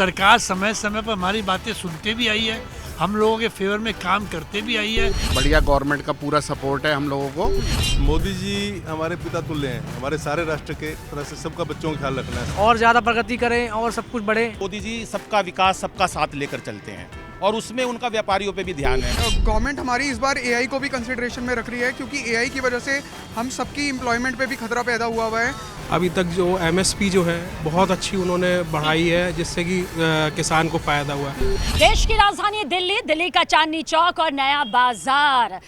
सरकार समय समय पर हमारी बातें सुनते भी आई है, हम लोगों के फेवर में काम करते भी आई है। बढ़िया गवर्नमेंट का पूरा सपोर्ट है हम लोगों को। मोदी जी हमारे पिता तुल्य हैं, हमारे सारे राष्ट्र के तरह से सबका बच्चों का ख्याल रखना है और ज़्यादा प्रगति करें और सब कुछ बढ़े। मोदी जी सबका विकास सबका साथ लेकर चलते हैं और उसमें उनका व्यापारियों पे भी ध्यान है। गवर्नमेंट हमारी इस बार एआई को भी कंसिडरेशन में रख रही है, क्योंकि एआई की वजह से हम सबकी एम्प्लॉयमेंट पे भी खतरा पैदा हुआ है। अभी तक जो एमएसपी जो है बहुत अच्छी उन्होंने बढ़ाई है, जिससे कि किसान को फायदा हुआ है। देश की राजधानी दिल्ली का चांदनी चौक और नया बाजार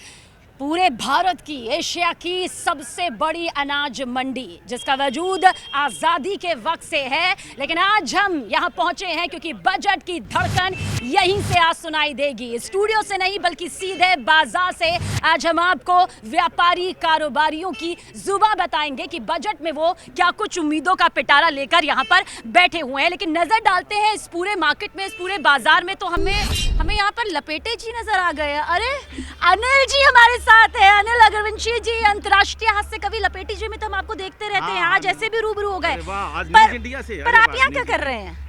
पूरे भारत की, एशिया की सबसे बड़ी अनाज मंडी, जिसका वजूद आज़ादी के वक्त से है। लेकिन आज हम यहाँ पहुँचे हैं क्योंकि बजट की धड़कन यहीं से आज सुनाई देगी, स्टूडियो से नहीं बल्कि सीधे बाजार से। आज हम आपको व्यापारी कारोबारियों की जुबान बताएंगे कि बजट में वो क्या कुछ उम्मीदों का पिटारा लेकर यहाँ पर बैठे हुए हैं। लेकिन नज़र डालते हैं इस पूरे मार्केट में, इस पूरे बाजार में, तो हमें यहाँ पर लपेटे जी नजर आ गए। अरे अनिल जी हमारे साथ है, अनिल अग्रवंशी जी। अंतर्राष्ट्रीय हाथ से कभी लपेटी जी में तो हम आपको देखते रहते हैं, आज ऐसे भी रूबरू हो गए। पर आप यहाँ क्या कर रहे हैं?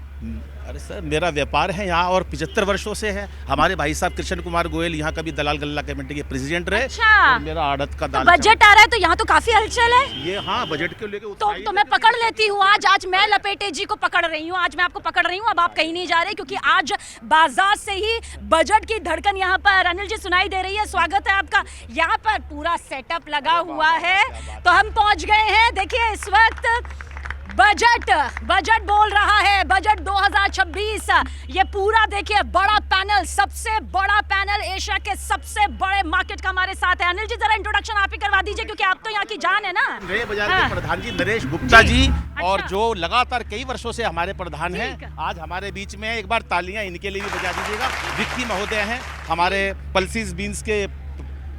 अरे सर, मेरा व्यापार है यहाँ और 75 वर्षों से है। हमारे भाई साहब कृष्ण कुमार गोयल यहाँ कभी दलाल गल्ला कमेटी के प्रेसिडेंट रहे। अच्छा। मेरा आड़त का तो बजट आ रहा है तो यहाँ तो काफी हलचल है। ये हाँ, बजट को लेकर तो मैं पकड़ लेती हूँ। आज मैं लपेटे जी को पकड़ रही हूँ, आज मैं आपको पकड़ रही हूँ। अब आप कहीं नहीं जा रहे क्योंकि आज बाजार से ही बजट की धड़कन यहाँ पर अनिल जी सुनाई दे रही है। स्वागत है आपका। यहाँ पर पूरा सेटअप लगा हुआ है तो हम पहुँच गए हैं। देखिए इस वक्त बजट बोल रहा है, बजट 2026। ये पूरा देखिए बड़ा पैनल, सबसे बड़ा पैनल एशिया के सबसे बड़े मार्केट का हमारे साथ है। अनिल जी जरा इंट्रोडक्शन आप ही करवा दीजिए क्योंकि आप तो यहाँ की जान है ना। नए बाजार के प्रधान जी नरेश गुप्ता जी, और जो लगातार कई वर्षों से हमारे प्रधान हैं, आज हमारे बीच में है। एक बार तालियां इनके लिए भी बजा दीजिएगा। विक्की महोदय हैं, हमारे पल्सीज बीन्स के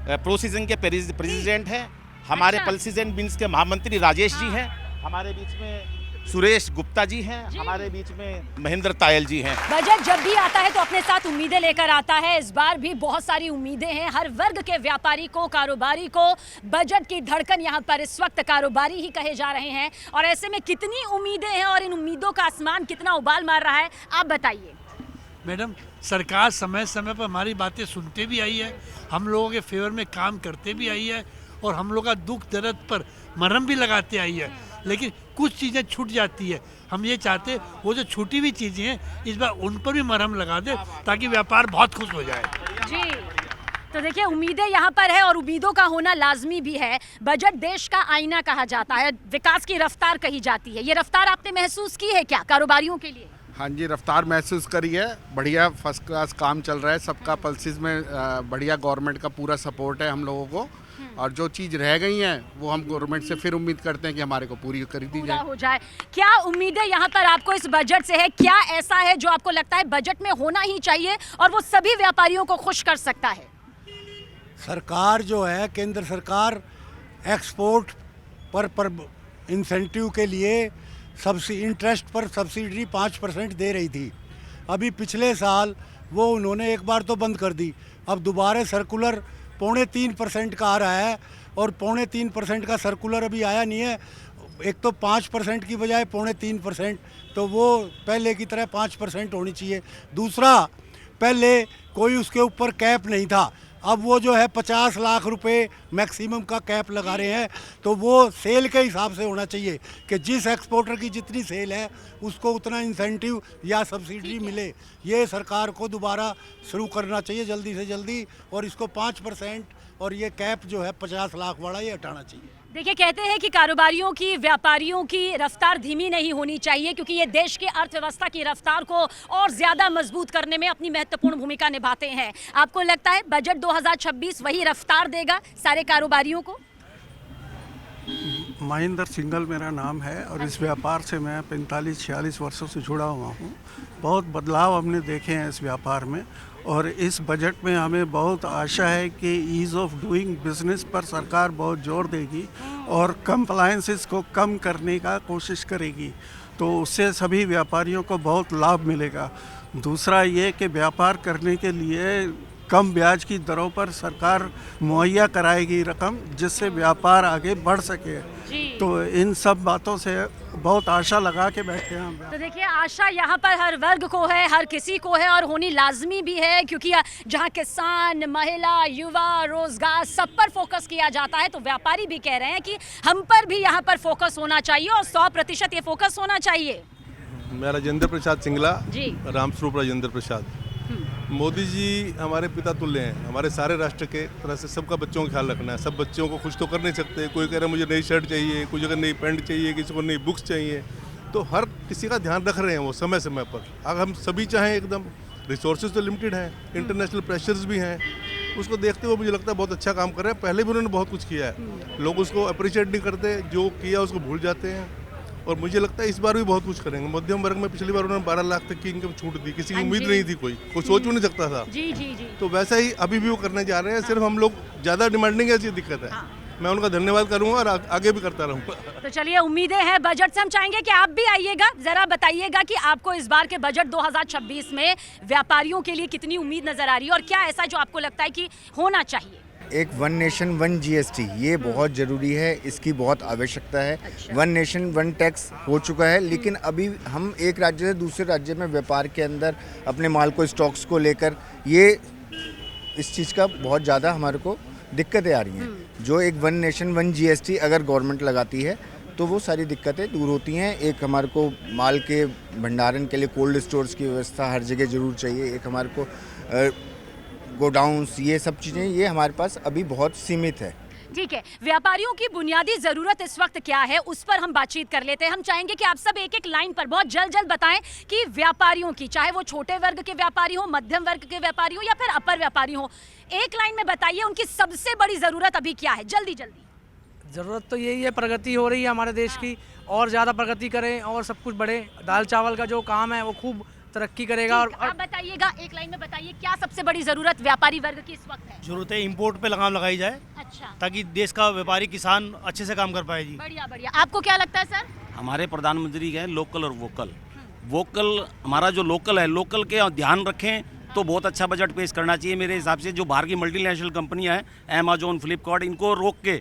प्रोसीजन के प्रेसिडेंट हैं। हमारे पल्सीज एंड बीन्स के महामंत्री राजेश जी हैं। हमारे बीच में सुरेश गुप्ता जी हैं। हमारे बीच में महेंद्र तायल जी हैं। बजट जब भी आता है तो अपने साथ उम्मीदें लेकर आता है। इस बार भी बहुत सारी उम्मीदें हैं हर वर्ग के व्यापारी को, कारोबारी को। बजट की धड़कन यहाँ पर इस वक्त कारोबारी ही कहे जा रहे हैं और ऐसे में कितनी उम्मीदें हैं और इन उम्मीदों का आसमान कितना उबाल मार रहा है, आप बताइए। मैडम, सरकार समय समय पर हमारी बातें सुनते भी आई है, हम लोगों के फेवर में काम करते भी आई है और हम लोग का दुख दर्द पर मरहम भी लगाते आई है। लेकिन कुछ चीज़ें छूट जाती है। हम ये चाहते वो जो छूटी हुई चीज़ें हैं इस बार उन पर भी मरहम लगा दे ताकि व्यापार बहुत खुश हो जाए। जी, तो देखिए उम्मीदें यहाँ पर है और उम्मीदों का होना लाजमी भी है। बजट देश का आईना कहा जाता है, विकास की रफ्तार कही जाती है। ये रफ्तार आपने महसूस की है क्या कारोबारियों के लिए? हाँ जी, रफ्तार महसूस करी है। बढ़िया फर्स्ट क्लास काम चल रहा है। सबका पल्सिस में बढ़िया गवर्नमेंट का पूरा सपोर्ट है हम लोगों को। और जो चीज़ रह गई हैं वो हम गवर्नमेंट से फिर उम्मीद करते हैं कि हमारे को पूरी कर दी जाए। क्या उम्मीदें यहाँ पर आपको इस बजट से है? क्या ऐसा है जो आपको लगता है बजट में होना ही चाहिए और वो सभी व्यापारियों को खुश कर सकता है? सरकार जो है, केंद्र सरकार एक्सपोर्ट पर इंसेंटिव के लिए इंटरेस्ट पर सब्सिडी 5% दे रही थी। अभी पिछले साल वो उन्होंने एक बार तो बंद कर दी। अब दोबारा सर्कुलर 3.25% का आ रहा है और 3.25% का सर्कुलर अभी आया नहीं है। एक तो 5% की बजाय 3.25%, तो वो पहले की तरह 5% होनी चाहिए। दूसरा, पहले कोई उसके ऊपर कैप नहीं था, अब वो जो है 50 लाख रुपए मैक्सिमम का कैप लगा रहे हैं। तो वो सेल के हिसाब से होना चाहिए कि जिस एक्सपोर्टर की जितनी सेल है उसको उतना इंसेंटिव या सब्सिडी मिले। ये सरकार को दोबारा शुरू करना चाहिए जल्दी से जल्दी, और इसको 5% और ये कैप जो है 50 लाख वाला ये हटाना चाहिए। देखिए, कहते हैं कि कारोबारियों की, व्यापारियों की रफ्तार धीमी नहीं होनी चाहिए क्योंकि ये देश की अर्थव्यवस्था की रफ्तार को और ज़्यादा मजबूत करने में अपनी महत्वपूर्ण भूमिका निभाते हैं। आपको लगता है बजट 2026 वही रफ्तार देगा सारे कारोबारियों को? महेंद्र सिंघल मेरा नाम है और इस व्यापार से मैं 45-46 वर्षों से जुड़ा हुआ हूँ। बहुत बदलाव हमने देखे हैं इस व्यापार में और इस बजट में हमें बहुत आशा है कि ईज़ ऑफ डूइंग बिजनेस पर सरकार बहुत जोर देगी और कंप्लायंसेस को कम करने का कोशिश करेगी, तो उससे सभी व्यापारियों को बहुत लाभ मिलेगा। दूसरा ये कि व्यापार करने के लिए कम ब्याज की दरों पर सरकार मुहैया कराएगी रकम, जिससे व्यापार आगे बढ़ सके। तो इन सब बातों से बहुत आशा लगा के बैठे हैं हम। तो देखिए, आशा यहाँ पर हर वर्ग को है, हर किसी को है और होनी लाजमी भी है, क्योंकि जहाँ किसान, महिला, युवा, रोजगार सब पर फोकस किया जाता है, तो व्यापारी भी कह रहे हैं कि हम पर भी यहाँ पर फोकस होना चाहिए और 100% ये फोकस होना चाहिए। मैं राजेंद्र प्रसाद सिंगला जी। रामस्वरूप राजेंद्र प्रसाद। मोदी जी हमारे पिता तुल्य हैं, हमारे सारे राष्ट्र के तरह से सबका बच्चों का ख्याल रखना है। सब बच्चों को खुश तो कर नहीं सकते, कोई कह रहा है मुझे नई शर्ट चाहिए, कुछ अगर नई पैंट चाहिए, किसी को नई बुक्स चाहिए, तो हर किसी का ध्यान रख रहे हैं वो समय समय पर। अगर हम सभी चाहें, एकदम रिसोर्सेज तो लिमिटेड हैं, इंटरनेशनल प्रेशर्स भी हैं, उसको देखते हुए मुझे लगता है बहुत अच्छा काम कर रहे हैं। पहले भी उन्होंने बहुत कुछ किया है, लोग उसको अप्रिशिएट नहीं करते, जो किया उसको भूल जाते हैं, और मुझे लगता है इस बार भी बहुत कुछ करेंगे। मध्यम वर्ग में पिछली बार उन्होंने 12 लाख तक की इनकम छूट दी, किसी की उम्मीद नहीं थी, कोई सोच भी नहीं सकता था। जी जी जी। तो वैसा ही अभी भी वो करने जा रहे हैं, सिर्फ हम लोग ज़्यादा डिमांडिंग है, ऐसी दिक्कत है। मैं उनका धन्यवाद करूंगा और आगे भी करता रहूँगा। तो चलिए, उम्मीदें हैं बजट से। हम चाहेंगे कि आप भी आइएगा, जरा बताइएगा कि आपको इस बार के बजट 2026 में व्यापारियों के लिए कितनी उम्मीद नजर आ रही है और क्या ऐसा जो आपको लगता है कि होना चाहिए। एक वन नेशन वन जीएसटी, ये बहुत ज़रूरी है, इसकी बहुत आवश्यकता है। वन नेशन वन टैक्स हो चुका है, लेकिन अभी हम एक राज्य से दूसरे राज्य में व्यापार के अंदर अपने माल को, स्टॉक्स को लेकर, ये इस चीज़ का बहुत ज़्यादा हमारे को दिक्कतें आ रही हैं। जो एक वन नेशन वन जीएसटी अगर गवर्नमेंट लगाती है तो वो सारी दिक्कतें दूर होती हैं। एक हमारे को माल के भंडारण के लिए कोल्ड स्टोर्स की व्यवस्था हर जगह ज़रूर चाहिए। एक हमारे को गोडाउन्स, ये सब चीज़ें, ये हमारे पास अभी बहुत सीमित है। ठीक है, व्यापारियों की बुनियादी जरूरत इस वक्त क्या है, उस पर हम बातचीत कर लेते हैं। हम चाहेंगे कि आप सब एक एक लाइन पर बहुत जल्द बताएं कि व्यापारियों की, चाहे वो छोटे वर्ग के व्यापारी हो, मध्यम वर्ग के व्यापारी हो या फिर अपर व्यापारी हो, एक लाइन में बताइए उनकी सबसे बड़ी जरूरत अभी क्या है। जल्दी जल्दी। ज़रूरत तो यही है, प्रगति हो रही है हमारे देश की, और ज़्यादा प्रगति करें और सब कुछ बढ़े। दाल चावल का जो काम है वो खूब तरक्की करेगा। और आप बताइएगा, एक लाइन में बताइए, क्या सबसे बड़ी जरूरत व्यापारी वर्ग की इस वक्त है। जरूरत है इंपोर्ट पे लगाम लगाई जाए। अच्छा, ताकि देश का व्यापारी किसान अच्छे से काम कर पाए जी। बढ़िया बढ़िया। आपको क्या लगता है सर? हमारे प्रधानमंत्री है लोकल और वोकल। वोकल हमारा जो लोकल है, लोकल के ध्यान रखें तो बहुत अच्छा बजट पेश करना चाहिए मेरे हिसाब से। जो बाहर की मल्टीनेशनल कंपनियां हैं, अमेजोन, फ्लिपकार्ट, इनको रोक के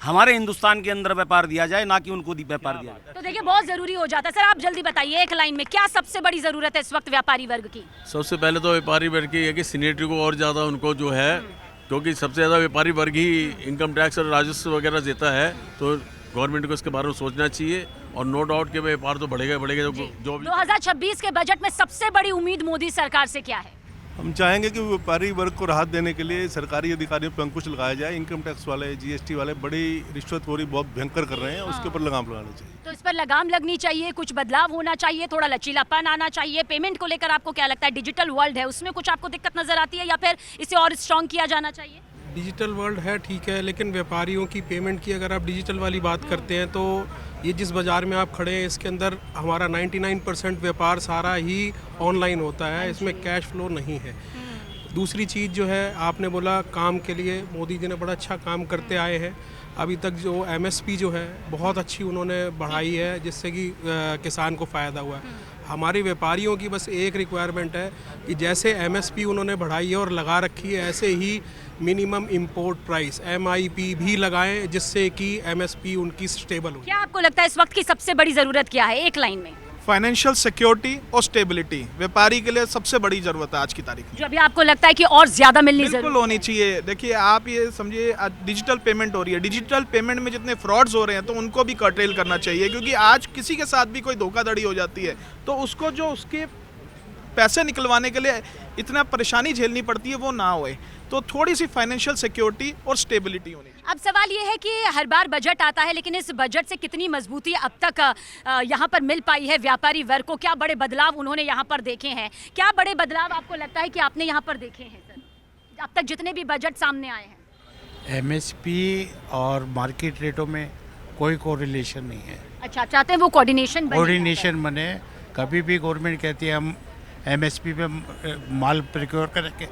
हमारे हिंदुस्तान के अंदर व्यापार दिया जाए, ना कि उनको व्यापार दिया जाए। तो देखिए, बहुत जरूरी हो जाता है। सर आप जल्दी बताइए एक लाइन में, क्या सबसे बड़ी जरूरत है इस वक्त व्यापारी वर्ग की? सबसे पहले तो व्यापारी वर्ग की है कि सीनियरिटी को और ज़्यादा उनको जो है, क्योंकि सबसे ज़्यादा व्यापारी वर्ग ही इनकम टैक्स और राजस्व वगैरह देता है, तो गवर्नमेंट को इसके बारे में सोचना चाहिए। और नो डाउट के व्यापार तो बढ़ेगा बढ़ेगा। जो 2026 के बजट में सबसे बड़ी उम्मीद मोदी सरकार से क्या है? हम चाहेंगे कि व्यापारी वर्ग को राहत देने के लिए सरकारी अधिकारियों पर अंकुश लगाया जाए। इनकम टैक्स वाले, जीएसटी वाले बड़ी रिश्वतखोरी बहुत भयंकर कर रहे हैं, उसके ऊपर लगाम लगाना चाहिए। तो इस पर लगाम लगनी चाहिए, कुछ बदलाव होना चाहिए, थोड़ा लचीलापन आना चाहिए। पेमेंट को लेकर आपको क्या लगता है? डिजिटल वर्ल्ड है, उसमें कुछ आपको दिक्कत नजर आती है या फिर इसे और स्ट्रॉन्ग किया जाना चाहिए? डिजिटल वर्ल्ड है, ठीक है, लेकिन व्यापारियों की पेमेंट की अगर आप डिजिटल वाली बात करते हैं तो ये जिस बाज़ार में आप खड़े हैं इसके अंदर हमारा 99% व्यापार सारा ही ऑनलाइन होता है, इसमें कैश फ्लो नहीं है। दूसरी चीज़ जो है, आपने बोला काम के लिए मोदी जी ने बड़ा अच्छा काम करते आए हैं। अभी तक जो एमएसपी जो है बहुत अच्छी उन्होंने बढ़ाई है, जिससे कि किसान को फ़ायदा हुआ है। हमारे व्यापारियों की बस एक रिक्वायरमेंट है कि जैसे एमएसपी उन्होंने बढ़ाई है और लगा रखी है, ऐसे ही मिनिमम इंपोर्ट प्राइस MIP भी लगाएं, जिससे कि एमएसपी उनकी स्टेबल हो। क्या आपको लगता है इस वक्त की सबसे बड़ी ज़रूरत क्या है, एक लाइन में? फाइनेंशियल सिक्योरिटी और स्टेबिलिटी व्यापारी के लिए सबसे बड़ी जरूरत है आज की तारीख में। जो अभी आपको लगता है कि और ज्यादा मिलनी बिल्कुल होनी चाहिए। देखिए, आप ये समझिए, डिजिटल पेमेंट हो रही है, डिजिटल पेमेंट में जितने फ्रॉड्स हो रहे हैं तो उनको भी कर्टेल करना चाहिए, क्योंकि आज किसी के साथ भी कोई धोखाधड़ी हो जाती है तो उसको जो उसके पैसे निकलवाने के लिए इतना परेशानी झेलनी पड़ती है वो ना होए। तो थोड़ी सी फाइनेंशियल सिक्योरिटी और स्टेबिलिटी होनी चाहिए। अब सवाल ये है कि हर बार बजट आता है, लेकिन इस बजट से कितनी मजबूती अब तक यहाँ पर मिल पाई है व्यापारी वर्ग को? क्या बड़े बदलाव उन्होंने यहाँ पर देखे हैं? क्या बड़े बदलाव आपको लगता है कि आपने यहाँ पर देखे हैं सर, अब तक जितने भी बजट सामने आए हैं? MSP और मार्केट रेटों में कोई कोरिलेशन नहीं है। अच्छा, चाहते हैं वो कोऑर्डिनेशन बने। कभी भी गवर्नमेंट कहती है हम MSP पे माल प्रिक्योर करेंगे,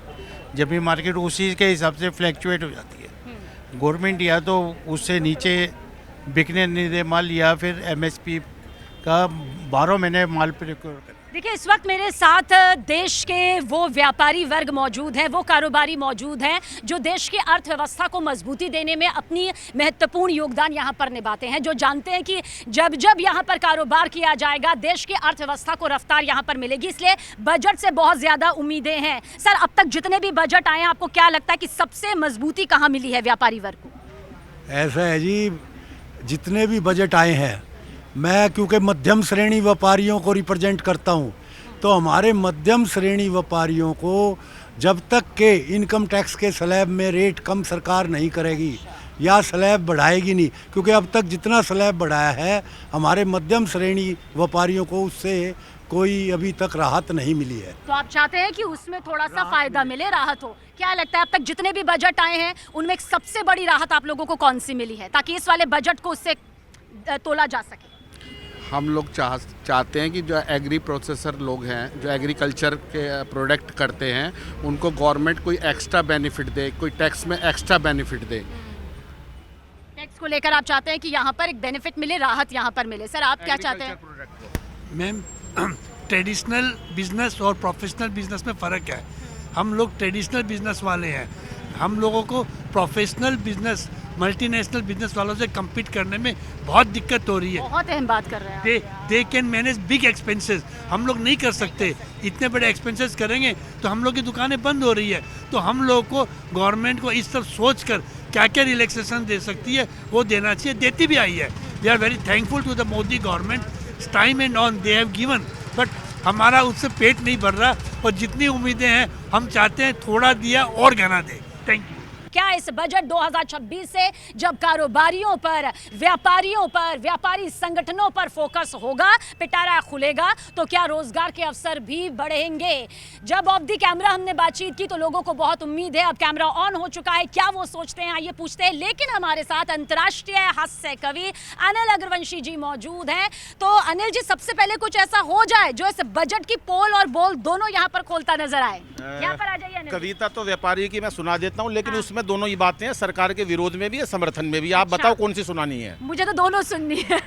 जब भी मार्केट उसी के हिसाब से फ्लैक्चुएट हो जाती है। गवर्नमेंट या तो उससे नीचे बिकने नहीं दे माल, या फिर MSP का 12 महीने माल प्रिक्योर करे। देखिए, इस वक्त मेरे साथ देश के वो व्यापारी वर्ग मौजूद हैं, वो कारोबारी मौजूद हैं जो देश की अर्थव्यवस्था को मजबूती देने में अपनी महत्वपूर्ण योगदान यहाँ पर निभाते हैं, जो जानते हैं कि जब जब यहाँ पर कारोबार किया जाएगा देश की अर्थव्यवस्था को रफ्तार यहाँ पर मिलेगी, इसलिए बजट से बहुत ज़्यादा उम्मीदें हैं। सर, अब तक जितने भी बजट आए हैं, आपको क्या लगता है कि सबसे मजबूती कहाँ मिली है व्यापारी वर्ग को? ऐसा है जी, जितने भी बजट आए हैं, मैं क्योंकि मध्यम श्रेणी व्यापारियों को रिप्रेजेंट करता हूं, तो हमारे मध्यम श्रेणी व्यापारियों को जब तक के इनकम टैक्स के स्लैब में रेट कम सरकार नहीं करेगी या स्लैब बढ़ाएगी नहीं, क्योंकि अब तक जितना स्लैब बढ़ाया है हमारे मध्यम श्रेणी व्यापारियों को उससे कोई अभी तक राहत नहीं मिली है। तो आप चाहते हैं कि उसमें थोड़ा सा फायदा मिले, राहत हो। क्या लगता है अब तक जितने भी बजट आए हैं उनमें सबसे बड़ी राहत आप लोगों को कौन सी मिली है, ताकि इस वाले बजट को उससे तोला जा सके? हम लोग चाहते हैं कि जो एग्री प्रोसेसर लोग हैं, जो एग्रीकल्चर के प्रोडक्ट करते हैं, उनको गवर्नमेंट कोई एक्स्ट्रा बेनिफिट दे, कोई टैक्स में एक्स्ट्रा बेनिफिट दे। टैक्स को लेकर आप चाहते हैं कि यहाँ पर एक बेनिफिट मिले, राहत यहाँ पर मिले। सर, आप क्या चाहते हैं? मैम, ट्रेडिशनल बिजनेस और प्रोफेशनल बिजनेस में फ़र्क है। हम लोग ट्रेडिशनल बिजनेस वाले हैं, हम लोगों को प्रोफेशनल बिजनेस, मल्टीनेशनल बिजनेस वालों से compete करने में बहुत दिक्कत हो रही है। बहुत अहम बात कर रहे हैं। They can manage big expenses, हम लोग नहीं कर सकते। इतने बड़े एक्सपेंसेस करेंगे तो हम लोग की दुकानें बंद हो रही है। तो हम लोगों को गवर्नमेंट को इस तरफ सोच कर क्या क्या रिलैक्सेशन दे सकती है वो देना चाहिए, देती भी आई है। We are very thankful to the Modi government, time and on they have given, but हमारा उससे पेट नहीं भर रहा और जितनी उम्मीदें हैं हम चाहते हैं थोड़ा दिया और घना दे। Thank you. क्या इस बजट 2026 से जब कारोबारियों पर, व्यापारियों पर, व्यापारी संगठनों पर फोकस होगा, पिटारा खुलेगा, तो क्या रोजगार के अवसर भी बढ़ेंगे? जब ऑफ द कैमरा हमने बातचीत की तो लोगों को बहुत उम्मीद है। अब कैमरा ऑन हो चुका है, क्या वो सोचते हैं आइए पूछते हैं। लेकिन हमारे साथ अंतर्राष्ट्रीय हास्य कवि अनिल अग्रवंशी जी मौजूद हैं। तो अनिल जी, सबसे पहले कुछ ऐसा हो जाए जो इस बजट की पोल और बोल दोनों यहाँ पर खोलता नजर आए। यहाँ पर आ जाइए अनिल। कविता तो व्यापारी की मैं सुना देता हूँ, लेकिन उसमें दोनों ही बातें हैं, सरकार के विरोध में भी है, समर्थन में भी। आप बताओ कौन सी सुनानी है? मुझे तो दोनों सुननी है।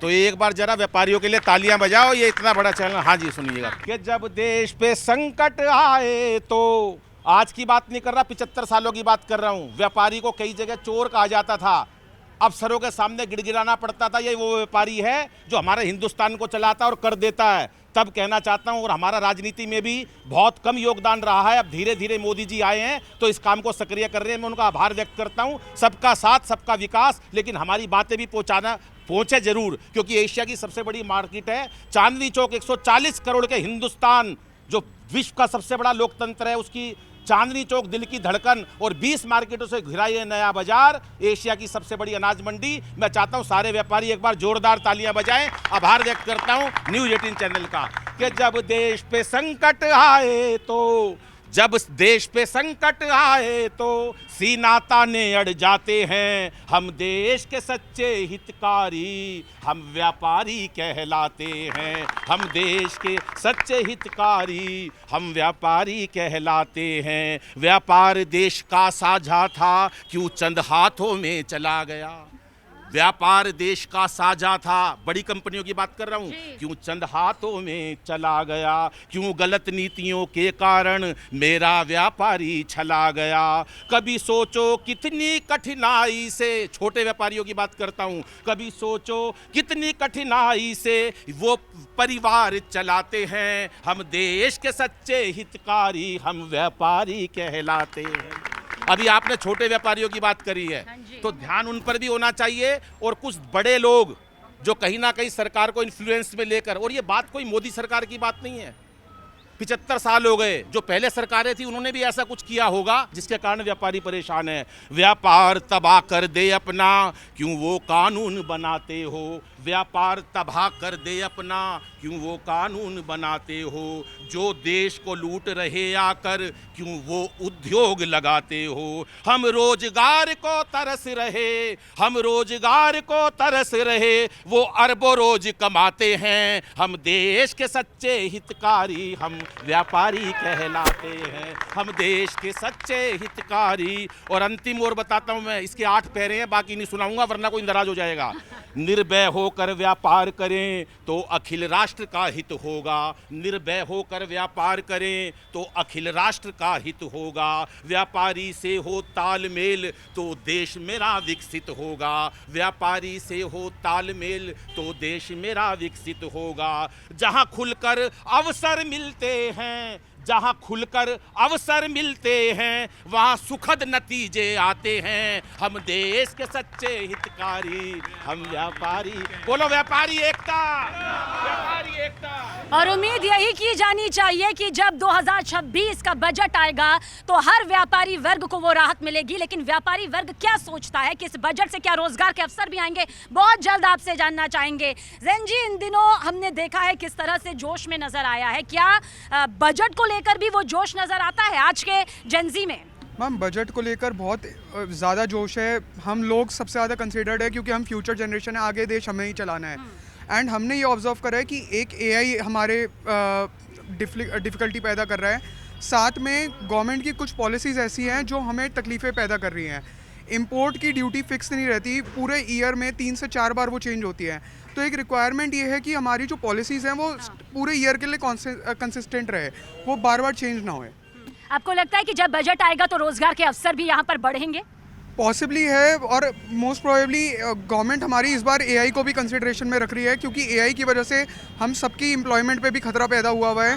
तो एक बार जरा व्यापारियों के लिए तालियां बजाओ, ये इतना बड़ा चैनल। हाँ जी, सुनिएगा। कि जब देश पे संकट आए, तो आज की बात नहीं कर रहा, 75 सालों की बात कर रहा हूँ। व्यापारी को कई जगह चोर कहा जाता था, अफसरों के सामने गिड़गिड़ाना पड़ता था। ये वो व्यापारी है जो हमारे हिंदुस्तान को चलाता और कर देता है। तब कहना चाहता हूं, और हमारा राजनीति में भी बहुत कम योगदान रहा है। अब धीरे धीरे मोदी जी आए हैं तो इस काम को सक्रिय कर रहे हैं। मैं उनका आभार व्यक्त करता हूं। सबका साथ, सबका विकास, लेकिन हमारी बातें भी पहुंचे जरूर, क्योंकि एशिया की सबसे बड़ी मार्केट है। चांदनी चौक 140 करोड़ के हिंदुस्तान, जो विश्व का सबसे बड़ा लोकतंत्र है, उसकी चांदनी चौक दिल की धड़कन, और 20 मार्केटों से घिरा ये नया बाजार, एशिया की सबसे बड़ी अनाज मंडी। मैं चाहता हूं सारे व्यापारी एक बार जोरदार तालियां बजाएं। आभार व्यक्त करता हूं न्यूज़ 18 चैनल का। कि जब देश पे संकट आए, तो जब देश पे संकट आए तो सीना ताने अड़ जाते हैं। हम देश के सच्चे हितकारी, हम व्यापारी कहलाते हैं। हम देश के सच्चे हितकारी, हम व्यापारी कहलाते हैं। व्यापार देश का साझा था, क्यों चंद हाथों में चला गया। व्यापार देश का साझा था, बड़ी कंपनियों की बात कर रहा हूँ, क्यों चंद हाथों में चला गया। क्यों गलत नीतियों के कारण मेरा व्यापारी छला गया। कभी सोचो कितनी कठिनाई से, छोटे व्यापारियों की बात करता हूँ, कभी सोचो कितनी कठिनाई से वो परिवार चलाते हैं। हम देश के सच्चे हितकारी, हम व्यापारी कहलाते हैं। अभी आपने छोटे व्यापारियों की बात करी है, तो ध्यान उन पर भी होना चाहिए। और कुछ बड़े लोग जो कहीं ना कहीं सरकार को इन्फ्लुएंस में लेकर, और ये बात कोई मोदी सरकार की बात नहीं है, 75 साल हो गए, जो पहले सरकारें थी उन्होंने भी ऐसा कुछ किया होगा जिसके कारण व्यापारी परेशान है। व्यापार तबाह कर दे अपना, क्यों वो कानून बनाते हो। व्यापार तबाह कर दे अपना, क्यों वो कानून बनाते हो। जो देश को लूट रहे आकर, क्यों वो उद्योग लगाते हो। हम रोजगार को तरस रहे, हम रोजगार को तरस रहे, वो अरबों रोज कमाते हैं। हम देश के सच्चे हितकारी, हम व्यापारी कहलाते हैं। हम देश के सच्चे हितकारी। और अंतिम और बताता हूं मैं, इसके 8 पैरे हैं, बाकी नहीं सुनाऊंगा वरना कोई नाराज हो जाएगा। निर्भय होकर व्यापार करें तो अखिल राष्ट्र राष्ट्र का हित होगा। निर्भय होकर व्यापार करें तो अखिल राष्ट्र का हित होगा। व्यापारी से हो तालमेल तो देश मेरा विकसित होगा। व्यापारी से हो तालमेल तो देश मेरा विकसित होगा। जहां खुलकर अवसर मिलते हैं, जहां खुलकर अवसर मिलते हैं, वहां सुखद नतीजे आते हैं। हम देश के सच्चे हितकारी, हम व्यापारी। बोलो व्यापारी एकता, व्यापारी एकता। और उम्मीद यही की जानी चाहिए कि जब 2026 का बजट आएगा तो हर व्यापारी वर्ग को वो राहत मिलेगी। लेकिन व्यापारी वर्ग क्या सोचता है कि इस बजट से क्या रोजगार के अवसर भी आएंगे, बहुत जल्द आपसे जानना चाहेंगे। जैन जी, इन दिनों हमने देखा है किस तरह से जोश में नजर आया है, क्या बजट को लेकर भी वो जोश नजर आता है आज के जेनजी में? मैम, बजट को लेकर बहुत ज़्यादा जोश है। हम लोग सबसे ज़्यादा कंसिडर्ड है क्योंकि हम फ्यूचर जनरेशन है, आगे देश हमें ही चलाना है। एंड हमने ये ऑब्जर्व करा है कि एक एआई हमारे डिफ़िकल्टी पैदा कर रहा है, साथ में गवर्नमेंट की कुछ पॉलिसीज़ ऐसी हैं जो हमें तकलीफ़ें पैदा कर रही हैं। इंपोर्ट की ड्यूटी फिक्स नहीं रहती, पूरे ईयर में 3 से 4 बार वो चेंज होती है। तो एक रिक्वायरमेंट ये है कि हमारी जो पॉलिसीज़ हैं वो पूरे ईयर के लिए कंसिस्टेंट रहे, वो बार बार चेंज ना होए। आपको लगता है कि जब बजट आएगा तो रोजगार के अवसर भी यहाँ पर बढ़ेंगे? पॉसिबली है, और मोस्ट प्रोबेबली गवर्नमेंट हमारी इस बार एआई को भी कंसिडरेशन में रख रही है, क्योंकि एआई की वजह से हम सबकी एम्प्लॉयमेंट पे भी खतरा पैदा हुआ है।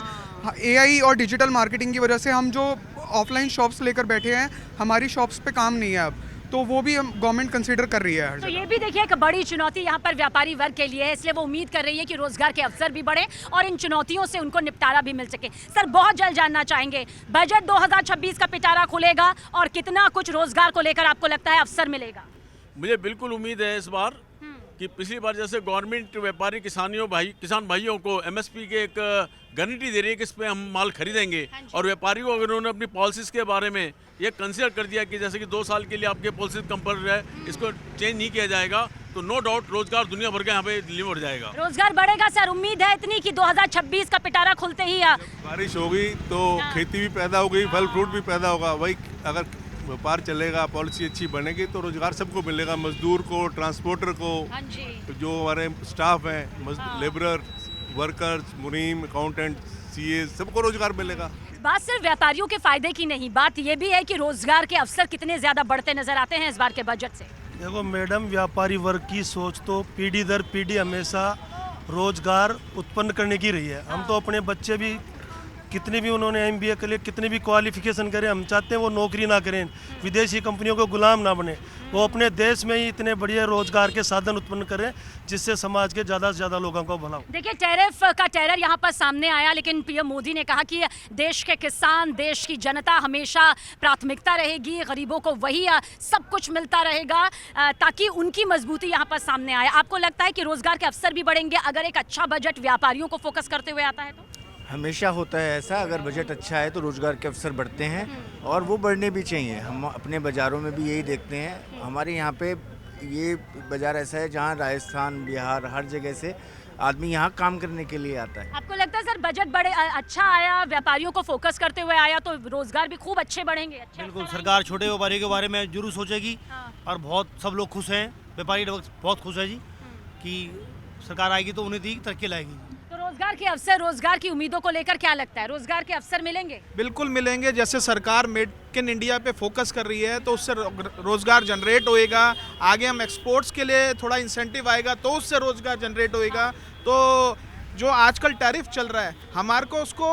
एआई और डिजिटल मार्केटिंग की वजह से हम जो ऑफलाइन शॉप्स लेकर बैठे हैं, हमारी शॉप्स पे काम नहीं है अब, तो वो भी हम गवर्नमेंट कंसीडर कर रही है। तो ये भी देखिए एक बड़ी चुनौती यहाँ पर व्यापारी वर्ग के लिए है, इसलिए वो उम्मीद कर रही है कि रोजगार के अवसर भी बढ़े और इन चुनौतियों से उनको निपटारा भी मिल सके। सर, बहुत जल्द जानना चाहेंगे, बजट 2026 का पिटारा खुलेगा और कितना कुछ रोजगार को लेकर आपको लगता है अवसर मिलेगा? मुझे बिल्कुल उम्मीद है इस बार कि पिछली बार जैसे गवर्नमेंट व्यापारी किसान भाइयों को एमएसपी के एक गारंटी दे रही है कि इस पे हम माल खरीदेंगे, और व्यापारियों को अगर उन्होंने अपनी पॉलिसीज के बारे में ये कंसिडर कर दिया कि जैसे कि 2 साल के लिए आपके पॉलिसीज कंपल्सरी है, इसको चेंज नहीं किया जाएगा, तो नो डाउट रोजगार दुनिया भर का यहाँ पे डिलीवर हो जाएगा। रोजगार बढ़ेगा सर, उम्मीद है इतनी कि 2026 का पिटारा खुलते ही बारिश होगी तो खेती भी पैदा होगी, फल फ्रूट भी पैदा होगा। वही अगर व्यापार चलेगा, पॉलिसी अच्छी बनेगी तो रोजगार सबको मिलेगा, मजदूर को, ट्रांसपोर्टर को, जो हमारे स्टाफ हैं, लेबरर, वर्कर्स, मुनीम, अकाउंटेंट, सीए, सबको रोजगार मिलेगा। बात सिर्फ व्यापारियों के फायदे की नहीं, बात ये भी है कि रोजगार के अवसर कितने ज्यादा बढ़ते नजर आते हैं इस बार के बजट से। देखो मैडम, व्यापारी वर्ग की सोच तो पीढ़ी दर पीढ़ी हमेशा रोजगार उत्पन्न करने की रही है। हम तो अपने बच्चे भी कितने भी उन्होंने एमबीए के लिए कितने भी क्वालिफिकेशन करें, हम चाहते हैं वो नौकरी ना करें, विदेशी कंपनियों को गुलाम ना बने, वो अपने देश में ही इतने बढ़िया रोजगार के साधन उत्पन्न करें जिससे समाज के ज़्यादा से ज़्यादा लोगों को भला हो। देखिए, टैरिफ का टेरर यहाँ पर सामने आया, लेकिन पीएम मोदी ने कहा कि देश के किसान, देश की जनता हमेशा प्राथमिकता रहेगी, गरीबों को वही सब कुछ मिलता रहेगा ताकि उनकी मजबूती यहाँ पर सामने आए। आपको लगता है कि रोजगार के अवसर भी बढ़ेंगे अगर एक अच्छा बजट व्यापारियों को फोकस करते हुए आता है तो? हमेशा होता है ऐसा, अगर बजट अच्छा है तो रोज़गार के अवसर बढ़ते हैं और वो बढ़ने भी चाहिए। हम अपने बाज़ारों में भी यही देखते हैं। हमारे यहाँ पे ये बाज़ार ऐसा है जहाँ राजस्थान, बिहार, हर जगह से आदमी यहाँ काम करने के लिए आता है। आपको लगता है सर बजट बड़े अच्छा आया, व्यापारियों को फोकस करते हुए आया, तो रोजगार भी खूब अच्छे बढ़ेंगे? बिल्कुल, सरकार छोटे व्यापारियों के बारे में जरूर सोचेगी और बहुत सब लोग खुश हैं, व्यापारी बहुत खुश है जी कि सरकार आएगी तो उन्हें तरक्की लाएगी। तो रोजगार के अवसर, रोजगार की उम्मीदों को लेकर क्या लगता है, रोजगार के अवसर मिलेंगे? बिल्कुल मिलेंगे। जैसे सरकार मेक इन इंडिया पे फोकस कर रही है तो उससे रोजगार जनरेट होएगा। आगे हम एक्सपोर्ट्स के लिए थोड़ा इंसेंटिव आएगा तो उससे रोजगार जनरेट होएगा। तो जो आजकल टैरिफ चल रहा है, हमारे को उसको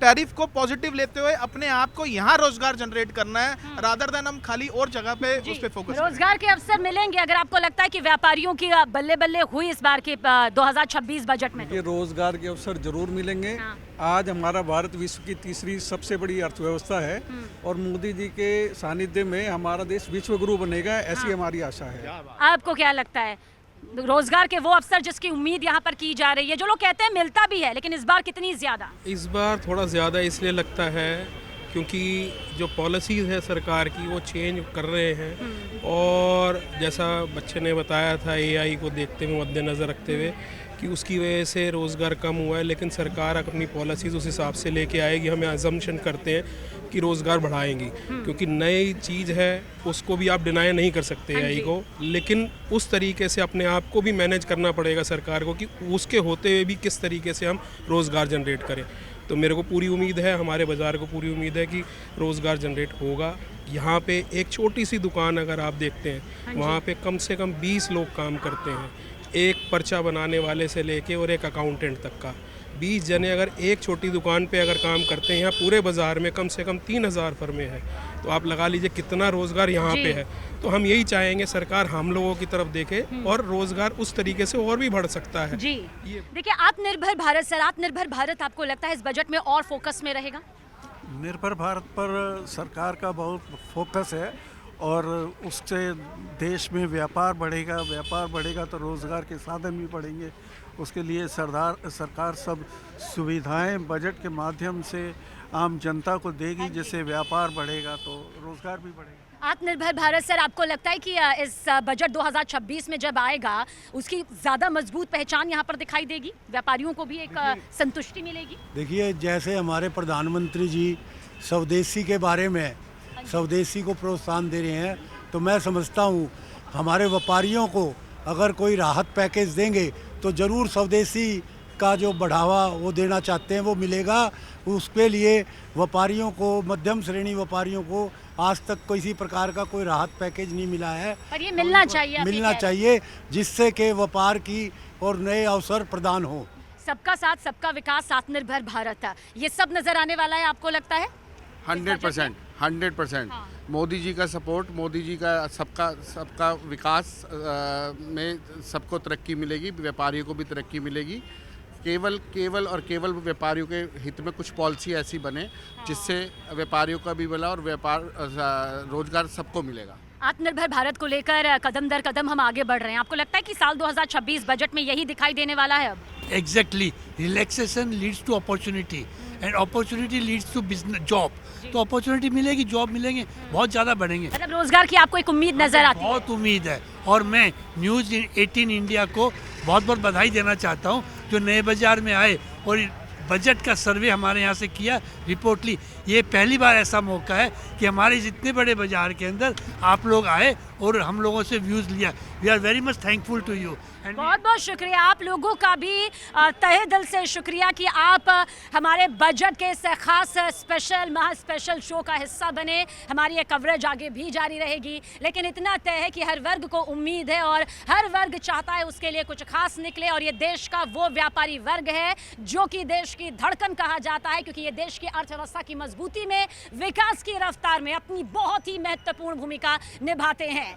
टैरिफ को पॉजिटिव लेते हुए अपने आप को यहाँ रोजगार जनरेट करना है, रादर देन हम खाली और जगह पे उस पे फोकस। रोजगार के अवसर मिलेंगे अगर आपको लगता है कि व्यापारियों की बल्ले बल्ले हुई इस बार के 2026 बजट में? ये रोजगार के अवसर जरूर मिलेंगे। आज हमारा भारत विश्व की तीसरी सबसे बड़ी अर्थव्यवस्था है और मोदी जी के सानिध्य में हमारा देश विश्व गुरु बनेगा, ऐसी हमारी आशा है। आपको क्या लगता है रोजगार के वो अवसर जिसकी उम्मीद यहाँ पर की जा रही है, जो लोग कहते हैं मिलता भी है, लेकिन इस बार कितनी ज्यादा? इस बार थोड़ा ज़्यादा इसलिए लगता है क्योंकि जो पॉलिसीज़ है सरकार की वो चेंज कर रहे हैं, और जैसा बच्चे ने बताया था एआई को देखते हुए, मद्देनज़र रखते हुए कि उसकी वजह से रोज़गार कम हुआ है, लेकिन सरकार अपनी पॉलिसीज़ उस हिसाब से लेके आएगी। हमें अजम्पशन करते हैं कि रोज़गार बढ़ाएंगी, क्योंकि नई चीज़ है उसको भी आप डिनाई नहीं कर सकते एआई को, लेकिन उस तरीके से अपने आप को भी मैनेज करना पड़ेगा सरकार को कि उसके होते हुए भी किस तरीके से हम रोज़गार जनरेट करें। तो मेरे को पूरी उम्मीद है, हमारे बाज़ार को पूरी उम्मीद है कि रोज़गार जनरेट होगा। यहाँ पे एक छोटी सी दुकान अगर आप देखते हैं, वहाँ पे कम से कम 20 लोग काम करते हैं, एक पर्चा बनाने वाले से लेके और एक अकाउंटेंट तक का। 20 जने अगर एक छोटी दुकान पे अगर काम करते हैं, यहाँ पूरे बाज़ार में कम से कम 3000 फर्में हैं, तो आप लगा लीजिए कितना रोज़गार यहाँ पे है। तो हम यही चाहेंगे सरकार हम लोगों की तरफ देखे और रोज़गार उस तरीके से और भी बढ़ सकता है। जी देखिए, आत्मनिर्भर भारत सर, आत्मनिर्भर भारत आपको लगता है इस बजट में और फोकस में रहेगा? निर्भर भारत पर सरकार का बहुत फोकस है और उससे देश में व्यापार बढ़ेगा तो रोज़गार के साधन भी बढ़ेंगे। उसके लिए सरकार सब सुविधाएं बजट के माध्यम से आम जनता को देगी, जिससे व्यापार बढ़ेगा तो रोज़गार भी बढ़ेगा। आत्मनिर्भर भारत सर, आपको लगता है कि इस बजट 2026 में जब आएगा उसकी ज़्यादा मजबूत पहचान यहाँ पर दिखाई देगी, व्यापारियों को भी एक संतुष्टि मिलेगी? देखिए, जैसे हमारे प्रधानमंत्री जी स्वदेशी के बारे में स्वदेशी को प्रोत्साहन दे रहे हैं, तो मैं समझता हूँ हमारे व्यापारियों को अगर कोई राहत पैकेज देंगे तो ज़रूर स्वदेशी का जो बढ़ावा वो देना चाहते हैं वो मिलेगा। उसके लिए व्यापारियों को, मध्यम श्रेणी व्यापारियों को आज तक किसी प्रकार का कोई राहत पैकेज नहीं मिला है, पर ये मिलना चाहिए, जिससे कि व्यापार की और नए अवसर प्रदान हो। सबका साथ, सबका विकास, आत्मनिर्भर भारत, ये सब नजर आने वाला है आपको लगता है? 100%। मोदी जी का सपोर्ट, मोदी जी का सबका विकास में सबको तरक्की मिलेगी, व्यापारियों को भी तरक्की मिलेगी। केवल व्यापारियों के हित में कुछ पॉलिसी ऐसी बने जिससे व्यापारियों का भी भला और रोजगार सबको मिलेगा। आत्मनिर्भर भारत को लेकर कदम दर कदम हम आगे बढ़ रहे हैं। आपको लगता है कि साल 2026 बजट में यही दिखाई देने वाला है? अब exactly, relaxation leads to opportunity and opportunity leads to business job. तो अपॉर्चुनिटी मिलेगी, जॉब मिलेंगे, बहुत ज़्यादा बढ़ेंगे। मतलब रोजगार की आपको एक उम्मीद नजर आती है? बहुत उम्मीद है, और मैं न्यूज़ 18 इंडिया को बहुत बहुत बधाई देना चाहता हूँ जो नए बाजार में आए और बजट का सर्वे हमारे यहाँ से किया, रिपोर्ट ली। ये पहली बार ऐसा मौका है कि हमारे इतने बड़े बाजार के अंदर आप लोग आए और हम लोगों से व्यूज़ लिया। We are very much thankful to you. बहुत बहुत शुक्रिया आप लोगों का भी, तहे दिल से शुक्रिया कि आप हमारे बजट के इस खास स्पेशल शो का हिस्सा बने। हमारी ये कवरेज आगे भी जारी रहेगी, लेकिन इतना तय है कि हर वर्ग को उम्मीद है और हर वर्ग चाहता है उसके लिए कुछ खास निकले, और ये देश का वो व्यापारी वर्ग है जो कि देश की धड़कन कहा जाता है, क्योंकि ये देश की अर्थव्यवस्था की मजबूती में, विकास की रफ्तार में अपनी बहुत ही महत्वपूर्ण भूमिका निभाते हैं।